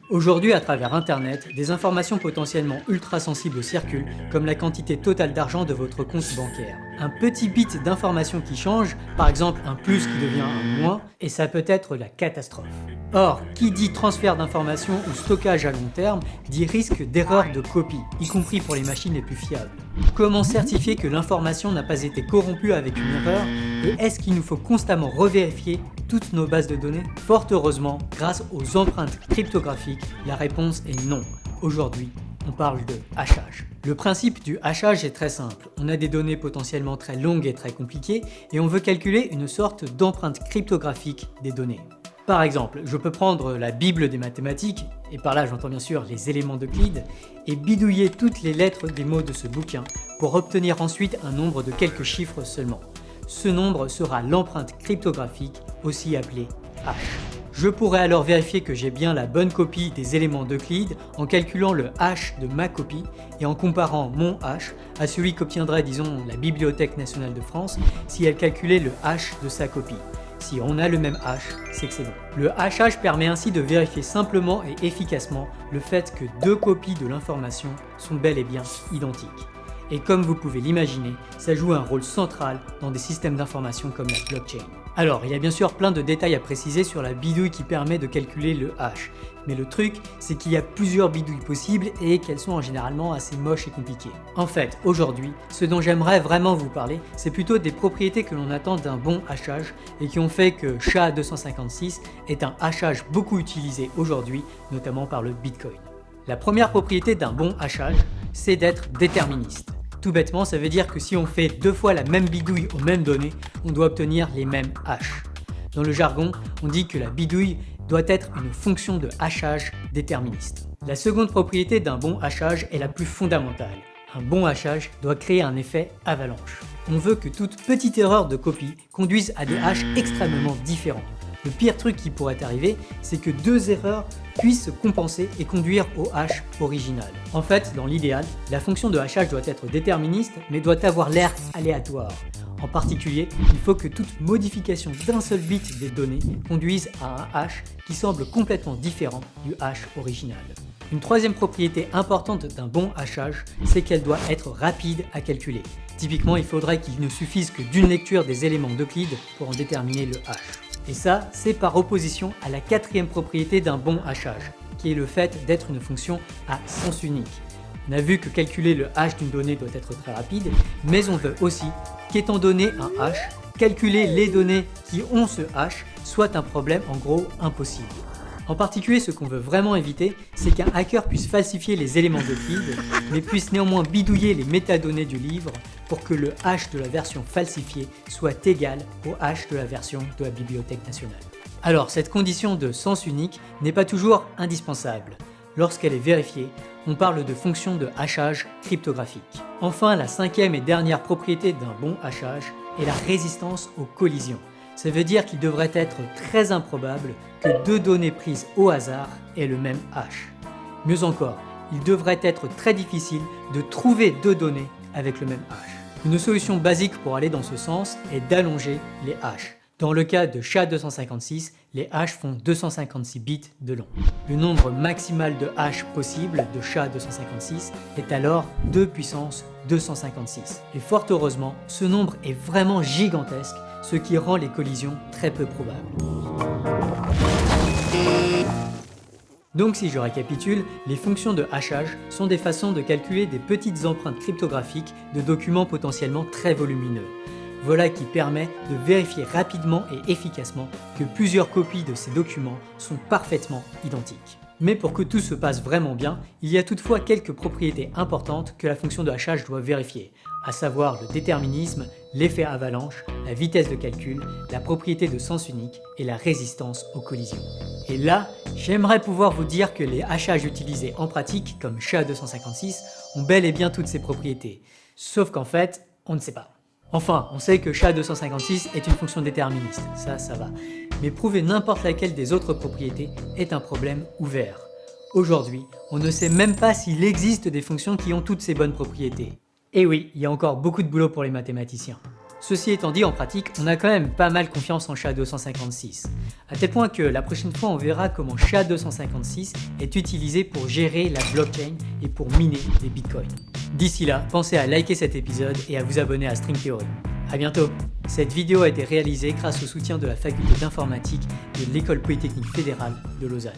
Aujourd'hui, à travers Internet, des informations potentiellement ultra sensibles circulent, comme la quantité totale d'argent de votre compte bancaire. Un petit bit d'information qui change, par exemple un plus qui devient un moins, et ça peut être la catastrophe. Or, qui dit transfert d'informations ou stockage à long terme, dit risque d'erreur de copie, y compris pour les machines les plus fiables. Comment certifier que l'information n'a pas été corrompue avec une erreur, et est-ce qu'il nous faut constamment revérifier toutes nos bases de données? Fort heureusement, grâce aux empreintes cryptographiques, la réponse est non. Aujourd'hui, on parle de hachage. Le principe du hachage est très simple. On a des données potentiellement très longues et très compliquées et on veut calculer une sorte d'empreinte cryptographique des données. Par exemple, je peux prendre la Bible des mathématiques, et par là j'entends bien sûr les éléments d'Euclide, et bidouiller toutes les lettres des mots de ce bouquin pour obtenir ensuite un nombre de quelques chiffres seulement. Ce nombre sera l'empreinte cryptographique, aussi appelée hash. Je pourrais alors vérifier que j'ai bien la bonne copie des éléments d'Euclide en calculant le hash de ma copie et en comparant mon hash à celui qu'obtiendrait, disons, la Bibliothèque nationale de France si elle calculait le hash de sa copie. Si on a le même hash, c'est que c'est bon. Le hachage permet ainsi de vérifier simplement et efficacement le fait que deux copies de l'information sont bel et bien identiques. Et comme vous pouvez l'imaginer, ça joue un rôle central dans des systèmes d'information comme la blockchain. Alors, il y a bien sûr plein de détails à préciser sur la bidouille qui permet de calculer le hash. Mais le truc, c'est qu'il y a plusieurs bidouilles possibles et qu'elles sont généralement assez moches et compliquées. En fait, aujourd'hui, ce dont j'aimerais vraiment vous parler, c'est plutôt des propriétés que l'on attend d'un bon hachage et qui ont fait que SHA-256 est un hachage beaucoup utilisé aujourd'hui, notamment par le Bitcoin. La première propriété d'un bon hachage, c'est d'être déterministe. Tout bêtement, ça veut dire que si on fait deux fois la même bidouille aux mêmes données, on doit obtenir les mêmes hashes. Dans le jargon, on dit que la bidouille doit être une fonction de hachage déterministe. La seconde propriété d'un bon hachage est la plus fondamentale. Un bon hachage doit créer un effet avalanche. On veut que toute petite erreur de copie conduise à des hashes extrêmement différents. Le pire truc qui pourrait arriver, c'est que deux erreurs puissent se compenser et conduire au hash original. En fait, dans l'idéal, la fonction de hachage doit être déterministe, mais doit avoir l'air aléatoire. En particulier, il faut que toute modification d'un seul bit des données conduise à un hash qui semble complètement différent du hash original. Une troisième propriété importante d'un bon hachage, c'est qu'elle doit être rapide à calculer. Typiquement, il faudrait qu'il ne suffise que d'une lecture des éléments d'Euclide pour en déterminer le hash. Et ça, c'est par opposition à la quatrième propriété d'un bon hachage, qui est le fait d'être une fonction à sens unique. On a vu que calculer le hash d'une donnée doit être très rapide, mais on veut aussi qu'étant donné un hash, calculer les données qui ont ce hash soit un problème en gros impossible. En particulier, ce qu'on veut vraiment éviter, c'est qu'un hacker puisse falsifier les éléments d'Euclide, mais puisse néanmoins bidouiller les métadonnées du livre pour que le hash de la version falsifiée soit égal au hash de la version de la Bibliothèque nationale. Alors, cette condition de sens unique n'est pas toujours indispensable. Lorsqu'elle est vérifiée, on parle de fonction de hachage cryptographique. Enfin, la cinquième et dernière propriété d'un bon hachage est la résistance aux collisions. Ça veut dire qu'il devrait être très improbable que deux données prises au hasard aient le même hash. Mieux encore, il devrait être très difficile de trouver deux données avec le même hash. Une solution basique pour aller dans ce sens est d'allonger les hashes. Dans le cas de SHA-256, les hashes font 256 bits de long. Le nombre maximal de hashes possible de SHA-256 est alors 2 puissance 256. Et fort heureusement, ce nombre est vraiment gigantesque, ce qui rend les collisions très peu probables. Donc si je récapitule, les fonctions de hachage sont des façons de calculer des petites empreintes cryptographiques de documents potentiellement très volumineux. Voilà qui permet de vérifier rapidement et efficacement que plusieurs copies de ces documents sont parfaitement identiques. Mais pour que tout se passe vraiment bien, il y a toutefois quelques propriétés importantes que la fonction de hachage doit vérifier, à savoir le déterminisme, l'effet avalanche, la vitesse de calcul, la propriété de sens unique et la résistance aux collisions. Et là, j'aimerais pouvoir vous dire que les hachages utilisés en pratique, comme SHA-256, ont bel et bien toutes ces propriétés. Sauf qu'en fait, on ne sait pas. Enfin, on sait que SHA-256 est une fonction déterministe, ça va. Mais prouver n'importe laquelle des autres propriétés est un problème ouvert. Aujourd'hui, on ne sait même pas s'il existe des fonctions qui ont toutes ces bonnes propriétés. Et oui, il y a encore beaucoup de boulot pour les mathématiciens. Ceci étant dit, en pratique, on a quand même pas mal confiance en SHA-256, à tel point que la prochaine fois on verra comment SHA-256 est utilisé pour gérer la blockchain et pour miner des bitcoins. D'ici là, pensez à liker cet épisode et à vous abonner à String Theory. A bientôt! Cette vidéo a été réalisée grâce au soutien de la faculté d'informatique de l'École Polytechnique Fédérale de Lausanne.